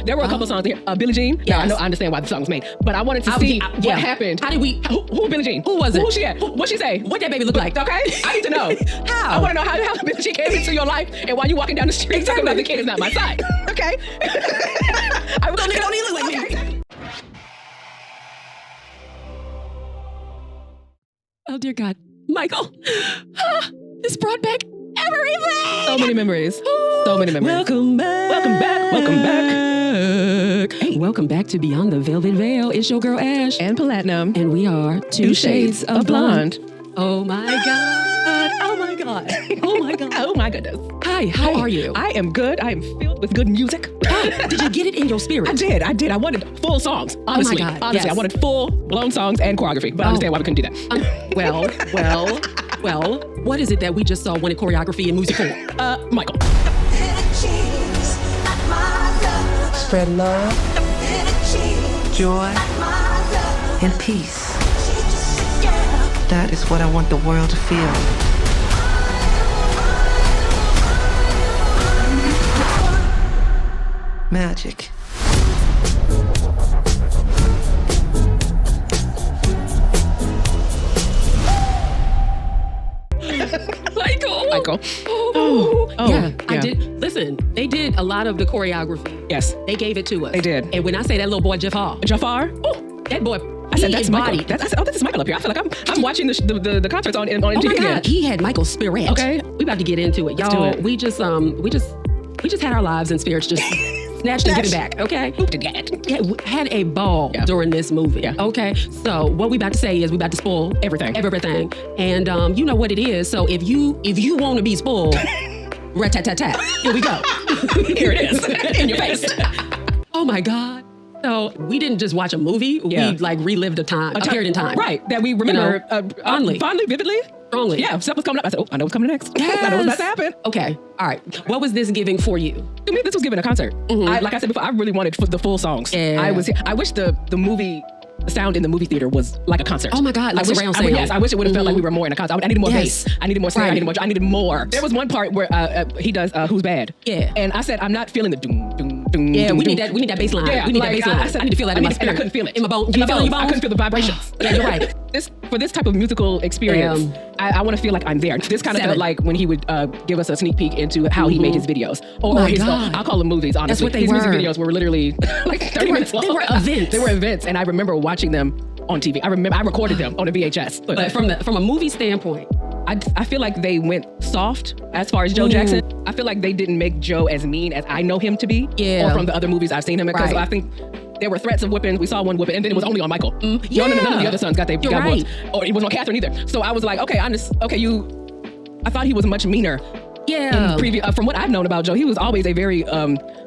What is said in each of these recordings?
There were a couple songs here. Billie Jean. Yeah, I understand why the song was made, but I wanted to see what happened. How did we? Who Billie Jean? Who was it? Who she at? What'd she say? What that baby look like? Okay, I need to know. How? I want to know how Billie Jean came into your life and why you walking down the street talking about the kid is not my side. Okay. I don't even look like me. Oh dear God, Michael, this brought back everything. So many memories. So many memories. Welcome back. Welcome back. Welcome back. Hey, welcome back to Beyond the Velvet Veil. It's your girl Ash and Platinum, and we are two shades of blonde. Oh my God. Oh my God. Oh my God. Oh my goodness. Hi, how are you? I am good. I am filled with good music. Did you get it in your spirit? I did. I wanted full songs. Honestly. Oh my God. Honestly, yes. I wanted full blown songs and choreography, but I understand why we couldn't do that. Well, what is it that we just saw wanted choreography and music for? Michael. Spread love, joy, and peace. That is what I want the world to feel. Magic. Michael. Yeah, I did. Listen, they did a lot of the choreography. Yes. They gave it to us. They did. And when I say that little boy, Jafar, that boy, I said, that's Michael. I said, this is Michael up here. I feel like I'm watching the concerts on MTV my again. God, he had Michael's spirit. Okay. We about to get into it. Y'all, we just had our lives and spirits just snatched and given back, okay? Yeah, we had a ball during this movie, okay? So what we about to say is we about to spoil everything. And you know what it is. So if you want to be spoiled, rat-tat-tat-tat, here we go. Here it is, in your face. Oh my God. So we didn't just watch a movie, we like relived a period in time. Right, that we remember fondly, vividly. Strongly. Yeah, stuff was coming up. I said, I know what's coming next. Yes. I know what's about to happen. Okay, all right. What was this giving for you? To me, this was giving a concert. Mm-hmm. Like I said before, I really wanted the full songs. Yeah. I wish the movie sound in the movie theater was like a concert. Oh my God, like surround sound. Yes, I wish it would have felt like we were more in a concert. I needed more bass. I needed more snare. I needed more. There was one part where he does Who's Bad. Yeah. And I said, I'm not feeling the doom, doom, doom. Yeah, doom, we need that bass line. Yeah, we need that bass line. I said, I need to feel that in my spirit. And I couldn't feel it. In my bones. I couldn't feel the vibrations. Yeah, you're right. For this type of musical experience, I want to feel like I'm there. This kind of felt like when he would give us a sneak peek into how he made his videos. Or his, I'll call them movies, honestly. That's what they his were. music videos were literally like 30 minutes long. They were events. They were events, and I remember watching them on TV. I recorded them on a VHS. But from a movie standpoint, I feel like they went soft as far as Joe Jackson. I feel like they didn't make Joe as mean as I know him to be. Yeah. Or from the other movies I've seen him in. Because I think there were threats of whipping. We saw one whipping, and then it was only on Michael. Yeah. None of the other sons got their right. ones. Or it wasn't on Catherine either. So I was like, okay, I thought he was much meaner. Yeah. From what I've known about Joe, he was always a very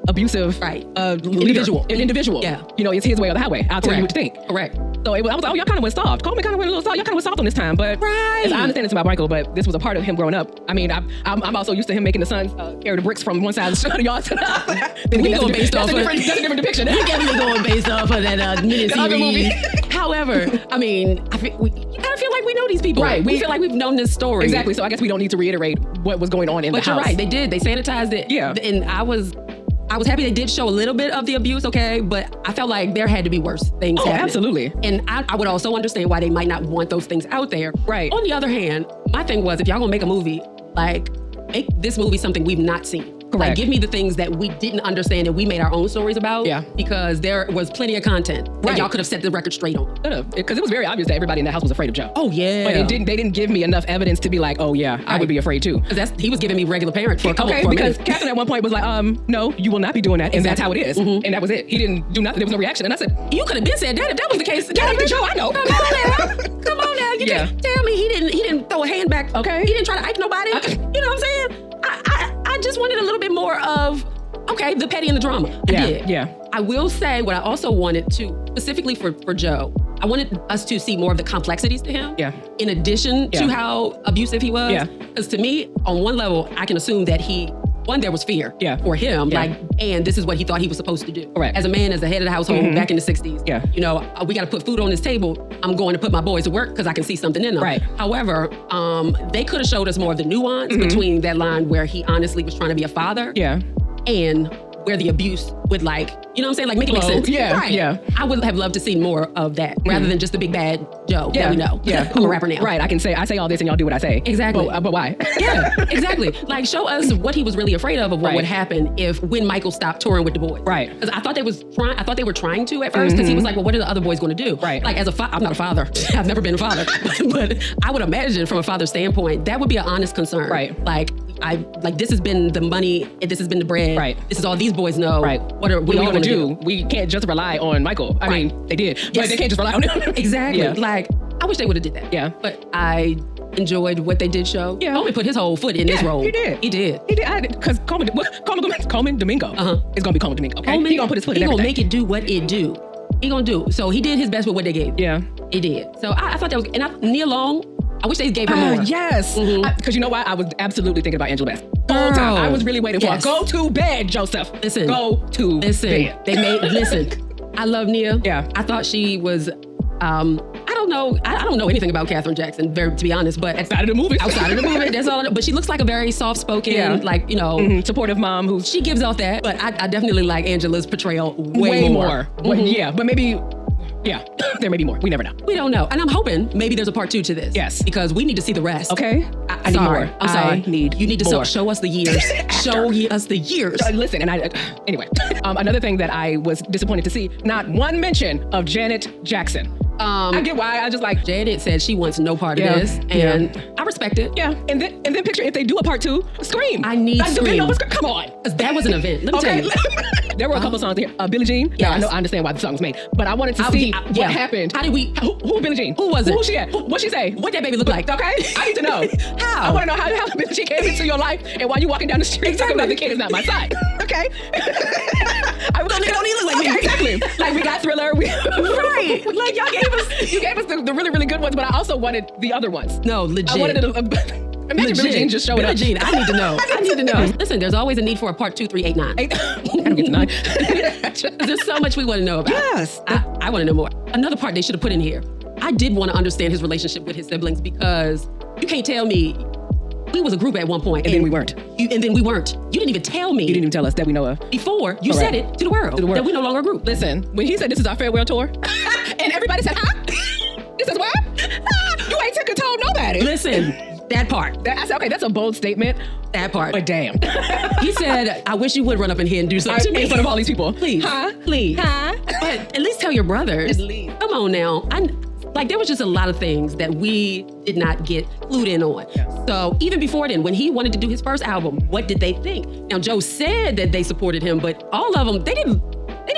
abusive individual. Yeah. You know, it's his way or the highway. I'll tell you what to think. Correct. So I was like, y'all kind of went soft. Coleman kind of went a little soft. Y'all kind of went soft on this time. But I understand it's about Michael, but this was a part of him growing up. I mean, I'm also used to him making the sons carry the bricks from one side of the yard to the other. We going based off that's a different depiction. We definitely going based off of that other movie. However, I mean, you kind of feel like we know these people. Right. We feel like we've known this story. Exactly. So I guess we don't need to reiterate what was going on in the house. But you're right. They did. They sanitized it. Yeah. And I was happy they did show a little bit of the abuse, okay? But I felt like there had to be worse things happening. Absolutely. And I would also understand why they might not want those things out there. Right. On the other hand, my thing was, if y'all gonna make a movie, like, make this movie something we've not seen. Correct. Like, give me the things that we didn't understand and we made our own stories about. Yeah. Because there was plenty of content that y'all could have set the record straight on. Because it was very obvious that everybody in the house was afraid of Joe. Oh, yeah. But they didn't give me enough evidence to be like, oh, yeah, I would be afraid too. Because he was giving me regular parent for a couple because Catherine at one point was like, no, you will not be doing that. And that's how it is. Mm-hmm. And that was it. He didn't do nothing. There was no reaction. And I said, you could have been said that if that was the case. That ain't the Joe I know. Come on now. You can't tell me he didn't throw a hand back. Okay. He didn't try to ike nobody. You know what I'm saying? I just wanted a little bit more of, the petty and the drama. I did. Yeah. I will say what I also wanted to, specifically for Joe, I wanted us to see more of the complexities to him. Yeah. In addition to how abusive he was. Yeah. Because to me, on one level, I can assume that there was fear for him. Yeah. And this is what he thought he was supposed to do. Correct. As a man, as the head of the household back in the 60s. Yeah. You know, we got to put food on this table. I'm going to put my boys to work because I can see something in them. Right. However, they could have showed us more of the nuance between that line where he honestly was trying to be a father. Yeah. And where the abuse would like, you know what I'm saying? Like make it make sense. Yeah, right. yeah. I would have loved to see more of that rather than just the big bad Joe that we know. Yeah. Who's a rapper now. Right. I say all this and y'all do what I say. Exactly. But why? Yeah, exactly. Like show us what he was really afraid of what would happen when Michael stopped touring with the boys. Right. Because I thought they were trying to at first because he was like, well, what are the other boys going to do? Right. Like I'm not a father. I've never been a father, but I would imagine from a father's standpoint, that would be an honest concern. Right. Like this has been the money, this has been the bread. Right. This is all these boys know. Right. What are we all going to do? We can't just rely on Michael. I mean, they did, but they can't just rely on him. Exactly. Yeah. Like, I wish they would have did that. Yeah. But I enjoyed what they did show. Yeah. Homie put his whole foot in this role. He did. Because Coleman Domingo is going to be Coleman Domingo. Okay. He going to put his foot in everything. He going to make it do what it do. He going to do. So he did his best with what they gave. Yeah. He did. So I thought that was, and Nia Long, I wish they gave her more. Yes. Because you know what? I was absolutely thinking about Angela Bassett. The whole time. I was really waiting for her. Go to bed, Joseph. Listen. Go to bed. Listen. I love Nia. Yeah. I thought she was, I don't know anything about Katherine Jackson, to be honest, but outside of the movie, that's all I know. But she looks like a very soft-spoken, supportive mom she gives off that. But I definitely like Angela's portrayal way more. Yeah, but maybe. Yeah, there may be more. We never know. We don't know. And I'm hoping maybe there's a part 2 to this. Yes. Because we need to see the rest. Okay. I need more. I'm sorry. You need to show us the years. Show us the years. Listen, anyway. Another thing that I was disappointed to see, not one mention of Janet Jackson. I get why. I just like Janet said she wants no part of this, and I respect it. Yeah, and then picture if they do a part 2, Scream. I need Scream. Come on, because that was an event. Let me tell you. There were a couple songs here. Billie Jean. Yeah, I understand why the song was made, but I wanted to see what happened. How did we? Who Billie Jean? Who was it? Who she at? What'd she say? What that baby look like? Okay, I need to know. How? I want to know how Billie Jean came into your life and why you walking down the street talking about the kid is not my side. Okay. I don't even look like me. Exactly. Like we got Thriller. Right. Like you gave us the really, really good ones, but I also wanted the other ones. No, legit. I wanted imagine Billie Jean just showing up. Billie Jean, I need to know. I need to know. Listen, there's always a need for a part 2, 3, 8, 9. I don't get to 9. There's so much we want to know about. Yes. I want to know more. Another part they should have put in here. I did want to understand his relationship with his siblings because you can't tell me we was a group at one point. And then we weren't. You didn't even tell me. You didn't even tell us that we know of. Before, you said it to the world. That we no longer a group. Listen, when he said this is our farewell tour, and everybody said, huh? This is what? You ain't took a toll nobody. Listen, that part. I said, okay, that's a bold statement. That part. But damn. He said, I wish you would run up in here and do something to me. In front of all these people. Please. Huh? Please. Huh? But at least tell your brothers. At least. Come on now. There was just a lot of things that we did not get clued in on. Yes. So even before then, when he wanted to do his first album, what did they think? Now, Joe said that they supported him, but all of them, they didn't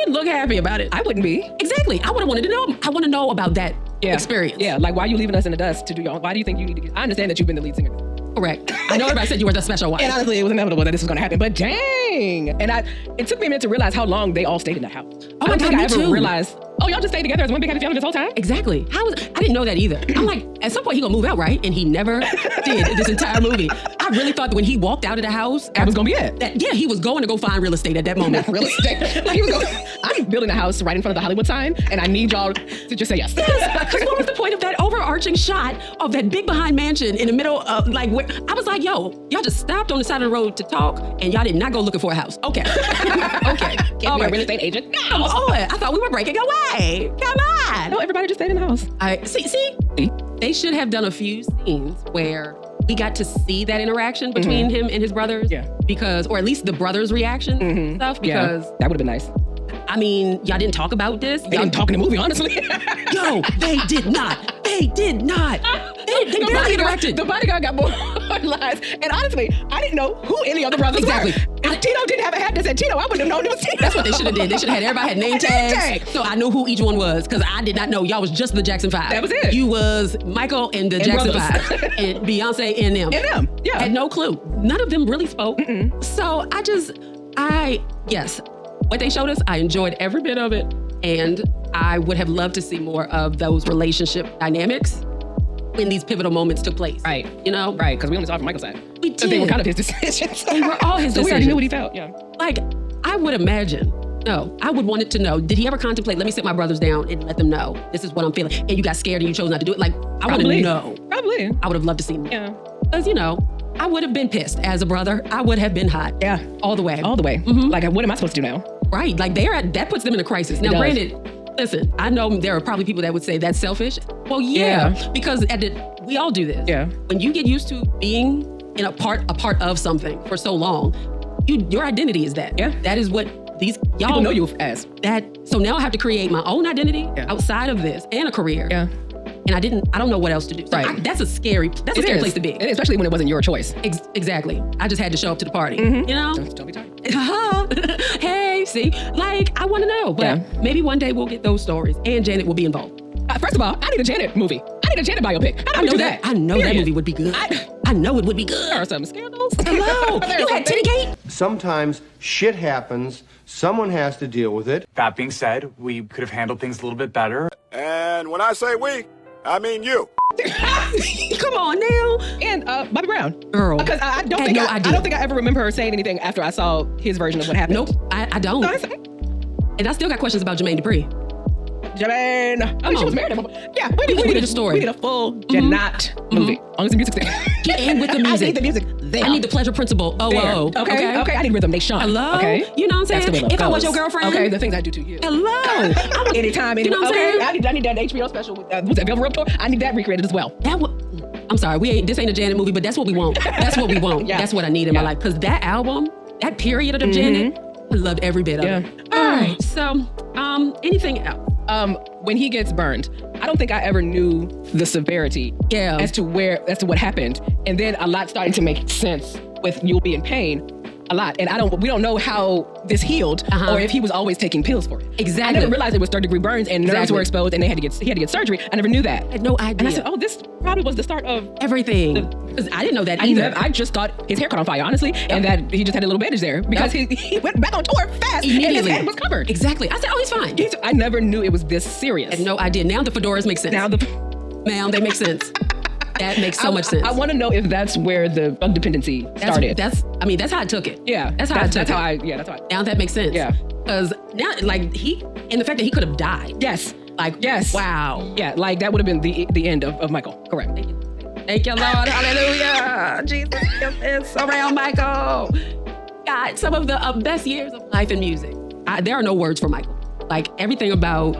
look happy about it. I wouldn't be. Exactly. I would have wanted to know. I want to know about that experience. Yeah, like why are you leaving us in the dust to do your own? Why do you think you need to I understand that you've been the lead singer. Correct. I know everybody said you were the special wife. And honestly, it was inevitable that this was going to happen, but dang. And it took me a minute to realize how long they all stayed in that house. Oh my God, I ever realized, y'all just stayed together as one big happy family this whole time? Exactly. I didn't know that either. I'm like, at some point he gonna move out, right? And he never did this entire movie. I really thought that when he walked out of the house, that was gonna be it. He was going to go find real estate at that moment. Real estate. Like he was going, I'm building a house right in front of the Hollywood sign, and I need y'all to just say yes. Yes, because what was the point of that overarching shot of that big behind mansion in the middle of I was like, yo, y'all just stopped on the side of the road to talk, and y'all did not go looking for a house. Okay. Okay. Can't be a real estate agent. No. Come on. I thought we were breaking away. Come on. No, everybody just stayed in the house. See, they should have done a few scenes where we got to see that interaction between him and his brothers. Yeah. Because, or at least the brothers' reaction and stuff. Because that would have been nice. I mean, y'all didn't talk about this. They didn't talk in the movie, honestly. Yo, they did not. They barely interacted. The bodyguard got more lines. And honestly, I didn't know who any other brothers were. If Tito didn't have a hat that said Tito, I wouldn't have known it was Tito. That's what they should have did. They should have had everybody had name tags. So I knew who each one was, because I did not know y'all was just the Jackson 5. That was it. You was Michael and the Jackson 5. And Beyonce and them. And them, yeah. Had no clue. None of them really spoke. So yes. What they showed us, I enjoyed every bit of it. And I would have loved to see more of those relationship dynamics when these pivotal moments took place. Right. You know? Right, because we only saw it from Michael's side. We did. They were kind of his decisions. They were all his decisions. So we already knew what he felt, yeah. Like, I would imagine, I would want it to know, did he ever contemplate, let me sit my brothers down and let them know, this is what I'm feeling, and you got scared and you chose not to do it? Like, I want to know. Probably. I would have loved to see more. Yeah. Because, I would have been pissed as a brother. I would have been hot. Yeah. All the way. All the way. Mm-hmm. Like, what am I supposed to do now? Right. Like that puts them in a crisis. Now, granted, listen, I know there are probably people that would say that's selfish. Well, yeah. Because we all do this. Yeah. When you get used to being in a part of something for so long, your identity is that. Yeah. That is what these y'all people know you as. That. So now I have to create my own identity outside of this and a career. Yeah. And I don't know what else to do. So right. That's a scary place to be. Especially when it wasn't your choice. Exactly. I just had to show up to the party. Mm-hmm. You know? Don't be tired. Hey, see? Like, I want to know. But maybe one day we'll get those stories and Janet will be involved. First of all, I need a Janet movie. I need a Janet biopic. I know that. I know that movie would be good. I know it would be good. There are some scandals. Hello. You had Tittygate? Sometimes shit happens. Someone has to deal with it. That being said, we could have handled things a little bit better. And when I say we, I mean you. Come on now. And Bobby Brown. Girl. Because I don't think I ever remember her saying anything after I saw his version of what happened. Nope, I don't. And I still got questions about Jermaine Dupri. Jermaine. Oh, she was married. Yeah, we need a story. We need a full Janat movie. On the music's there. And with the music. I need the music there. I need the pleasure principle. Oh, okay. I need rhythm. Nation. Hello. Okay. You know what I'm saying? If I was your girlfriend. Okay, the things I do to you. Hello. Anytime. You know what I'm saying? I need that HBO special with was that Velvet Rope Tour? I need that recreated as well. I'm sorry. This ain't a Janet movie, but that's what we want. That's what we want. That's what I need in my life. Because that album, that period of Janet, I loved every bit of it. All right. So, anything else? When he gets burned, I don't think I ever knew the severity as to what happened. And then a lot started to make sense with You'll Be in Pain. A lot. And we don't know how this healed or if he was always taking pills for it. Exactly. I never realized it was third-degree burns and nerves were exposed and he had to get surgery. I never knew that. I had no idea. And I said, oh, this probably was the start of everything. Because I didn't know that either. I just thought his hair caught on fire, honestly, and that he just had a little bandage there because he went back on tour fast and his head was covered. Exactly. I said, oh, he's fine. I never knew it was this serious. I had no idea. Now the fedoras make sense. Now they make sense. That makes so much sense. I want to know if that's where the drug dependency started. That's how I took it. Yeah. That's how I took it. Now that makes sense. Yeah. Because now, like, and the fact that he could have died. Yes. Like, yes. Wow. Yeah, like that would have been the end of Michael. Correct. Thank you, Lord. Hallelujah. Jesus is around Michael. God, some of the best years of life in music. There are no words for Michael. Like, everything about,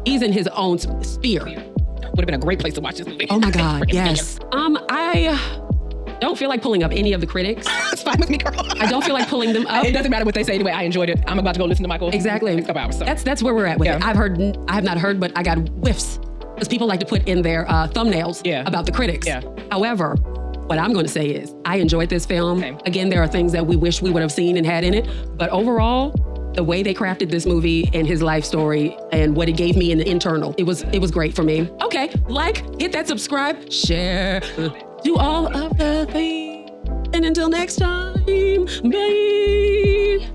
he's in his own sphere. Would have been a great place to watch this movie. Oh my God, yes. I don't feel like pulling up any of the critics. It's fine with me, girl. I don't feel like pulling them up. It doesn't matter what they say anyway. I enjoyed it. I'm about to go listen to Michael. Exactly. In a couple hours. So. That's where we're at with it. I have not heard, but I got whiffs. Because people like to put in their thumbnails about the critics. Yeah. However, what I'm going to say is I enjoyed this film. Okay. Again, there are things that we wish we would have seen and had in it. But overall, the way they crafted this movie and his life story and what it gave me in the internal, it was great for me. Okay, hit that subscribe, share, do all of the things. And until next time, bye.